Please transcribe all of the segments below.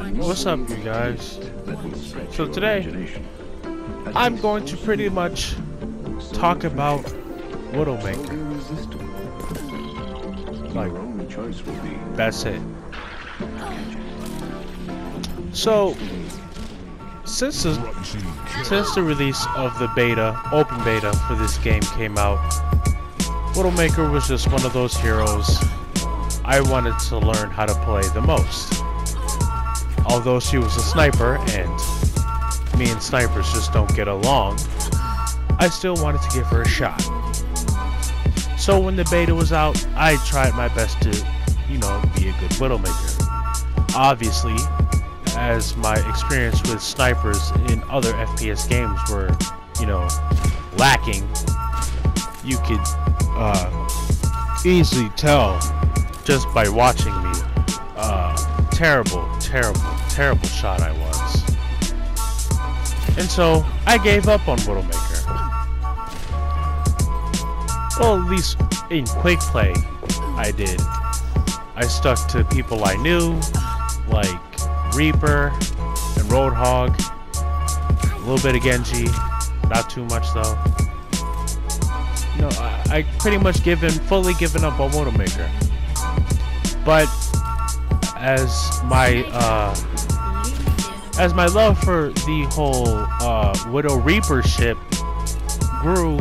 What's up, you guys? So today, I'm going to pretty much talk about Widowmaker. Like, that's it. So, since the release of the open beta for this game came out, Widowmaker was just one of those heroes I wanted to learn how to play the most. Although she was a sniper, and me and snipers just don't get along, I still wanted to give her a shot. So when the beta was out, I tried my best to, be a good Widowmaker. Obviously, as my experience with snipers in other FPS games were, lacking, you could easily tell just by watching me terrible shot I was. And so I gave up on Widowmaker. Well, at least in quick play I did. I stuck to people I knew, like Reaper and Roadhog, a little bit of Genji, not too much though. I pretty much fully given up on Widowmaker. But as my love for the whole Widow Reaper ship grew,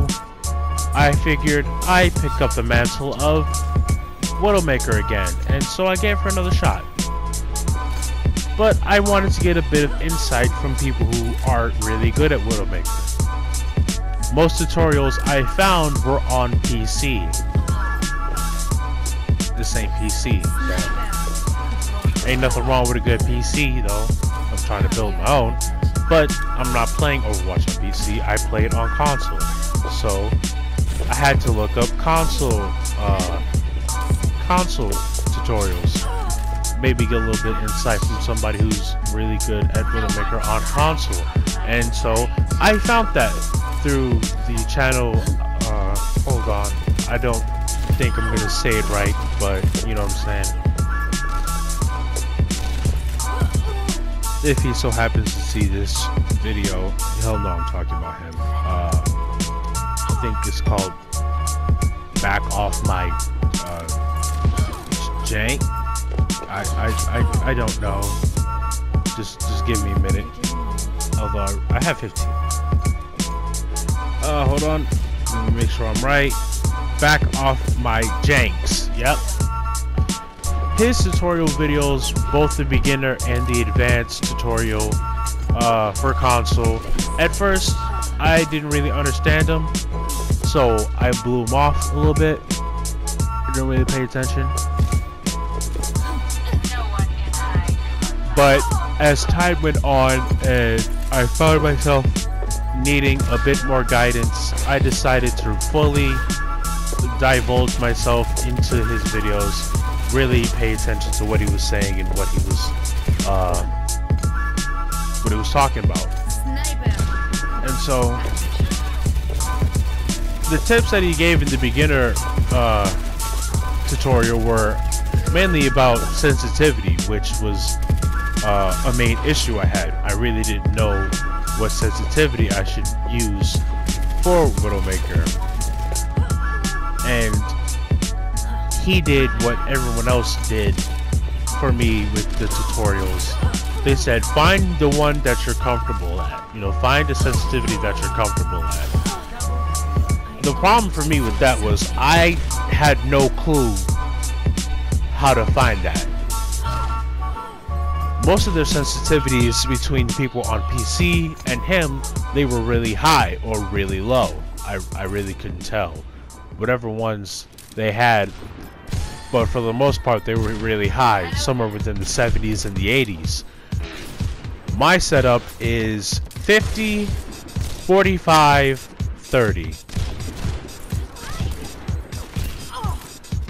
I figured I'd pick up the mantle of Widowmaker again, and so I gave her another shot. But I wanted to get a bit of insight from people who aren't really good at Widowmaker. Most tutorials I found were on PC. This ain't PC. Ain't nothing wrong with a good PC though. I'm trying to build my own, but I'm not playing Overwatch on PC. I play it on console, so I had to look up console tutorials. Maybe get a little bit insight from somebody who's really good at Widowmaker on console. And so I found that through the channel. Hold on, I don't think I'm gonna say it right, but you know what I'm saying. If he so happens to see this video, he'll know I'm talking about him. I think it's called Back Off My Jank. I don't know. Just give me a minute. Although I have 15. Hold on. Let me make sure I'm right. Back Off My Janks. Yep. His tutorial videos, both the beginner and the advanced tutorial for console. At first, I didn't really understand them, so I blew them off a little bit. I didn't really pay attention. But as time went on and I found myself needing a bit more guidance, I decided to fully divulge myself into his videos, really pay attention to what he was saying and what he was talking about. And so the tips that he gave in the beginner tutorial were mainly about sensitivity, which was a main issue I had. I really didn't know what sensitivity I should use for Widowmaker, and he did what everyone else did for me with the tutorials. They said find the one that you're comfortable at, find the sensitivity that you're comfortable at. The problem for me with that was I had no clue how to find that. Most of their sensitivities between people on PC and him, they were really high or really low. I really couldn't tell. Whatever ones they had, but for the most part they were really high, somewhere within the 70s and the 80s. My setup is 50, 45, 30.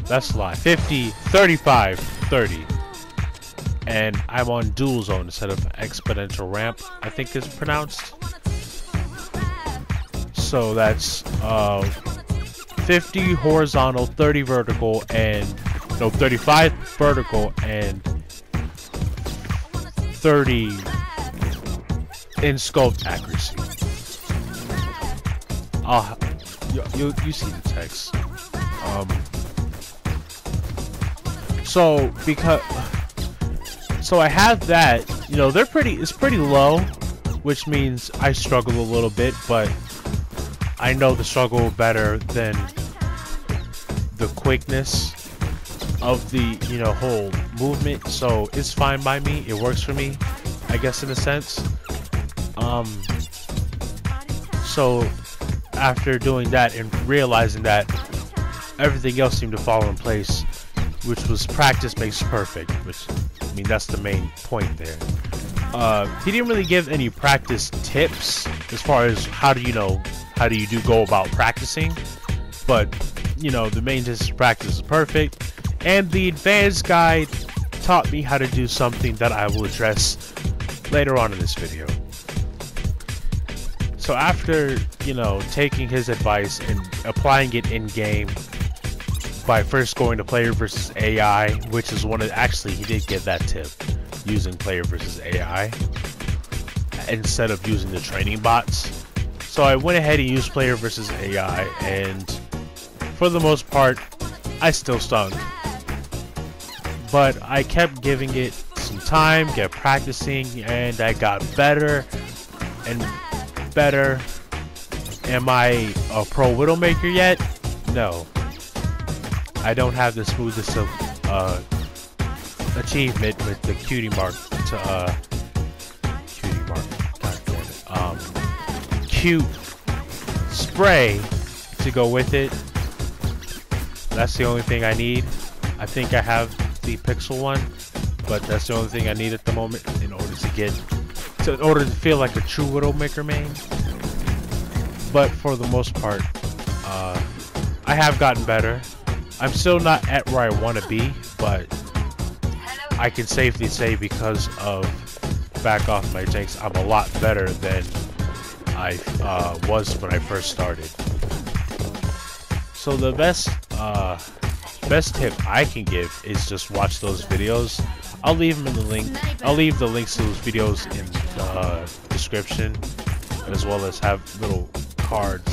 That's a lie. 50, 35, 30. And I'm on dual zone instead of exponential ramp, I think it's pronounced. So that's 50 horizontal, 30 vertical, and no, 35 vertical and 30 in scope accuracy. You see the text. So I have that. You know, it's pretty low, which means I struggle a little bit, but I know the struggle better than the quickness of the, you know, whole movement. So it's fine by me. It works for me, I guess, in a sense. So after doing that and realizing that everything else seemed to fall in place, which was practice makes perfect, which, I mean, that's the main point there. He didn't really give any practice tips as far as how do you go about practicing, but, you know, the main just practice is perfect, and the advanced guide taught me how to do something that I will address later on in this video. So after, you know, taking his advice and applying it in game by first going to player versus AI, which is actually he did give that tip, using player versus AI instead of using the training bots. So I went ahead and used player versus AI, and for the most part I still stunk, but I kept giving it some time, kept practicing, and I got better and better. Am I a pro Widowmaker yet? No. I don't have the smoothest of achievement with the cutie mark to cute spray to go with it. That's the only thing I need. I think I have the pixel one, but that's the only thing I need at the moment in order to feel like a true Widowmaker main. But for the most part, I have gotten better. I'm still not at where I want to be, but I can safely say because of back off my tanks, I'm a lot better than I was when I first started. So the best tip I can give is just watch those videos. I'll leave them in the link. I'll leave the links to those videos in the description, as well as have little cards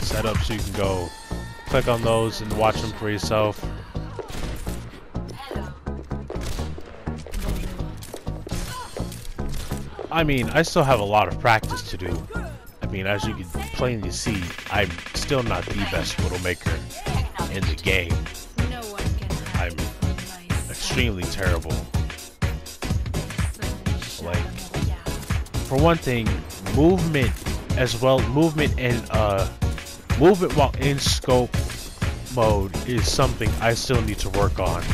set up so you can go click on those and watch them for yourself. I mean, I still have a lot of practice to do. I mean, as you can plainly see, I'm still not the best Widowmaker in the game. I'm extremely terrible. Like, for one thing, movement while in scope mode is something I still need to work on,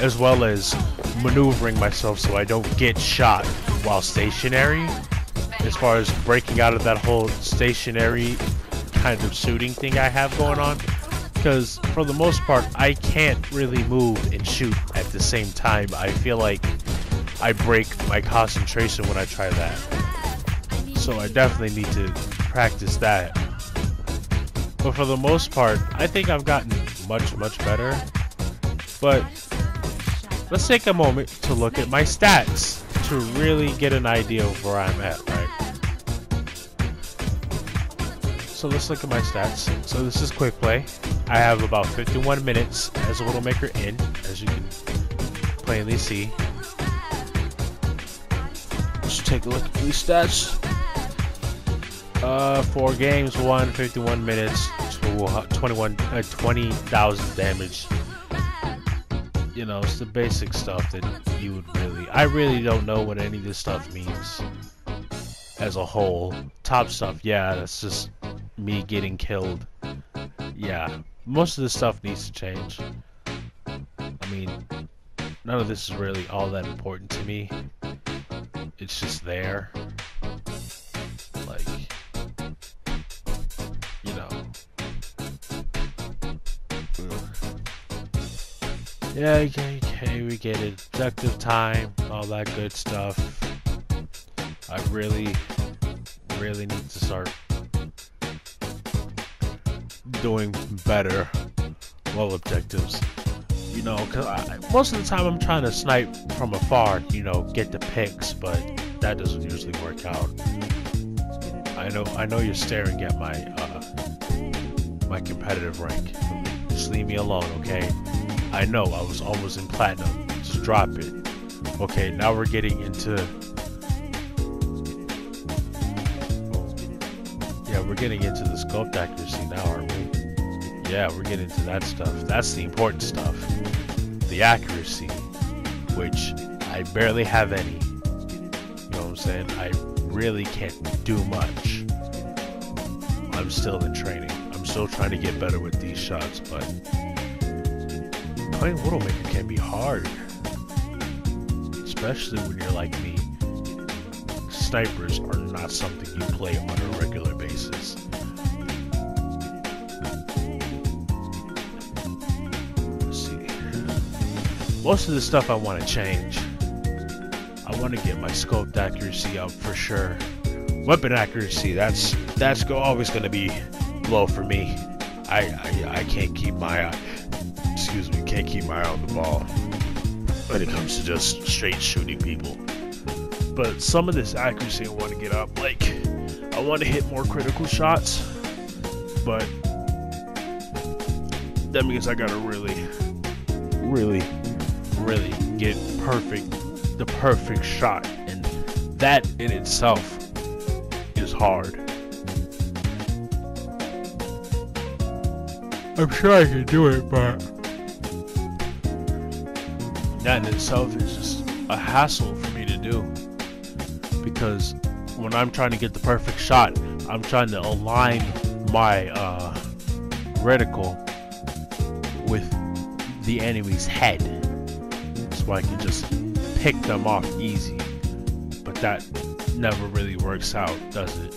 as well as maneuvering myself so I don't get shot while stationary, as far as breaking out of that whole stationary kind of shooting thing I have going on, because for the most part I can't really move and shoot at the same time. I feel like I break my concentration when I try that, so I definitely need to practice that. But for the most part, I think I've gotten much better. But let's take a moment to look at my stats to really get an idea of where I'm at, right? So let's look at my stats. So this is quick play. I have about 51 minutes as a Widowmaker in, as you can plainly see. Let's take a look at these stats. 4 games, 51 minutes, 20,000 damage. You know, it's the basic stuff that you would I really don't know what any of this stuff means as a whole. Top stuff, yeah, that's just me getting killed. Yeah, most of this stuff needs to change. I mean, none of this is really all that important to me. It's just there. Like, you know. Yeah, okay, we get it. Objective time, all that good stuff. I really need to start doing better. Well, objectives. You know, because most of the time I'm trying to snipe from afar, you know, get the picks, but that doesn't usually work out. I know you're staring at my my competitive rank. Just leave me alone, okay? I know I was almost in platinum. Just drop it. Okay, now we're getting into... Yeah, we're getting into the scope accuracy now, aren't we? Yeah, we're getting into that stuff. That's the important stuff. The accuracy, which I barely have any. You know what I'm saying? I really can't do much. I'm still in training. I'm still trying to get better with these shots, but playing Widowmaker can be hard. Especially when you're like me. Snipers are not something you play on a regular basis. Let's see. Most of the stuff I want to change. I want to get my scoped accuracy up for sure. Weapon accuracy, that's always going to be low for me. I can't keep my eye, can't keep my eye on the ball when it comes to just straight shooting people. But some of this accuracy I want to get up. Like, I want to hit more critical shots, but that means I gotta really get the perfect shot, and that in itself is hard. I'm sure I can do it, but that in itself is just a hassle for me to do. Because when I'm trying to get the perfect shot, I'm trying to align my reticle with the enemy's head, so I can just pick them off easy. But that never really works out, does it?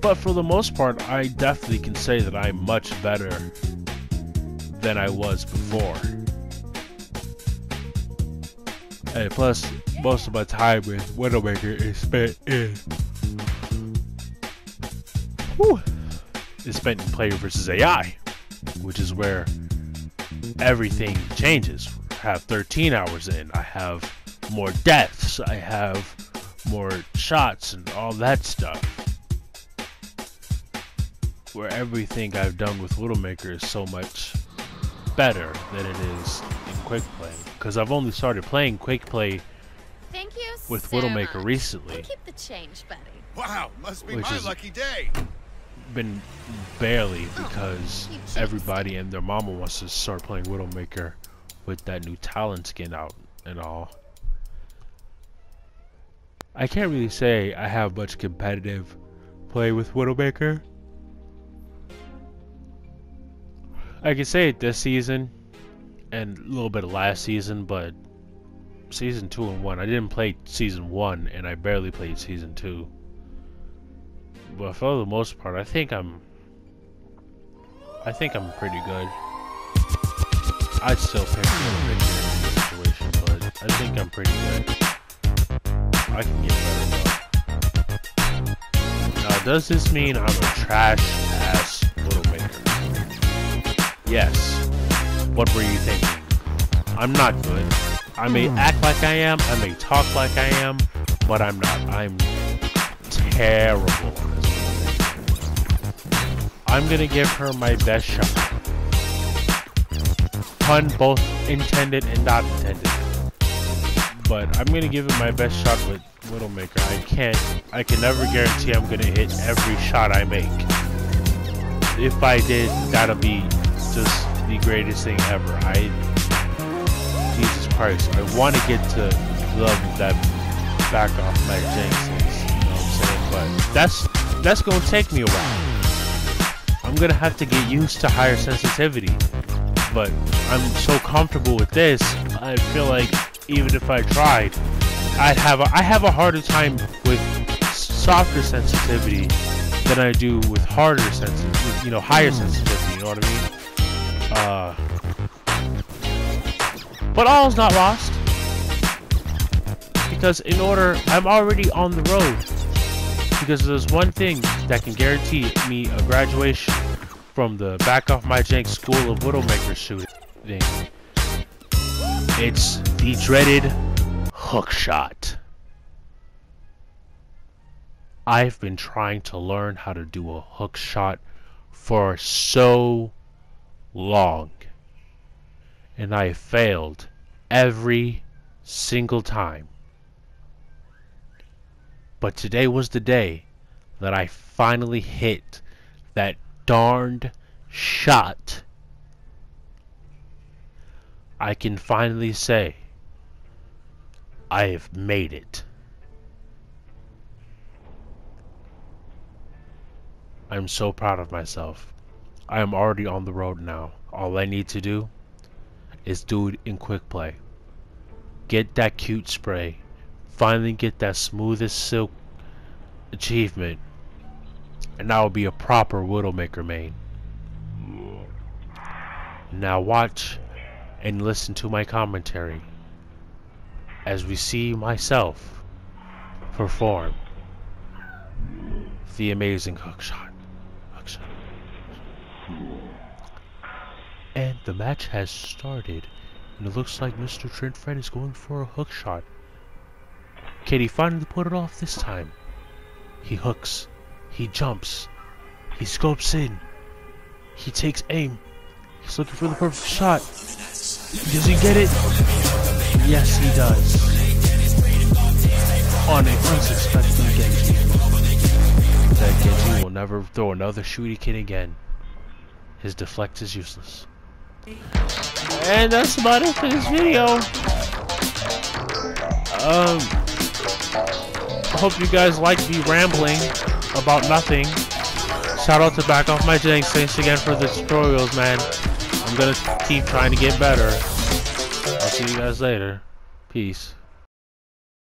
But for the most part, I definitely can say that I'm much better than I was before. And plus, most of my time with Widowmaker is spent in player versus AI, which is where everything changes. I have 13 hours in, I have more deaths, I have more shots and all that stuff. Where everything I've done with Widowmaker is so much better than it is in quick play. Because I've only started playing quick play with Widowmaker recently. Keep the change, buddy. Wow, must be my lucky day. Been barely, because everybody and their mama wants to start playing Widowmaker with that new talent skin out and all. I can't really say I have much competitive play with Widowmaker. I can say it this season and a little bit of last season, but season 2 and 1, I didn't play season 1 and I barely played season 2. But for the most part, I think I'm pretty good. I'd still pick Widowmaker in this situation, but I think I'm pretty good. I can get better though. Now, does this mean I'm a trash ass Widowmaker? Yes. What were you thinking? I'm not good. I may act like I am, I may talk like I am, but I'm not. I'm terrible on this Widowmaker. I'm gonna give her my best shot. Pun both intended and not intended. But I'm gonna give it my best shot with Widowmaker. I can never guarantee I'm gonna hit every shot I make. If I did, that'll be just the greatest thing ever. Jesus Christ, I want to get to the level that back off my jinxes, you know what I'm saying? But that's gonna take me a while. I'm gonna have to get used to higher sensitivity. But I'm so comfortable with this, I feel like even if I tried, I have a harder time with softer sensitivity than I do with harder sensitivity, you know, higher sensitivity, you know what I mean? But all's not lost, because I'm already on the road, because there's one thing that can guarantee me a graduation from the back off my jank school of Widowmaker shooting. It's the dreaded hook shot. I've been trying to learn how to do a hook shot for so long, and I failed every single time. But today was the day that I finally hit that darned shot. I can finally say I have made it. I'm so proud of myself. I am already on the road now. All I need to do is do it in quick play. Get that cute spray. Finally get that smoothest silk achievement. And I will be a proper Widowmaker main. Now watch and listen to my commentary as we see myself perform the amazing hook shot. And the match has started, and it looks like Mr. Trent Fred is going for a hook shot. Can he finally put it off this time? He hooks, he jumps, he scopes in, he takes aim, he's looking for the perfect shot. Does he get it? Yes, he does. On a unsuspecting Genji. That Genji will never throw another shuriken again. His deflect is useless. And that's about it for this video. I hope you guys like me rambling about nothing. Shout out to Back Off My Janks. Thanks again for the tutorials, man. I'm gonna keep trying to get better. I'll see you guys later. Peace.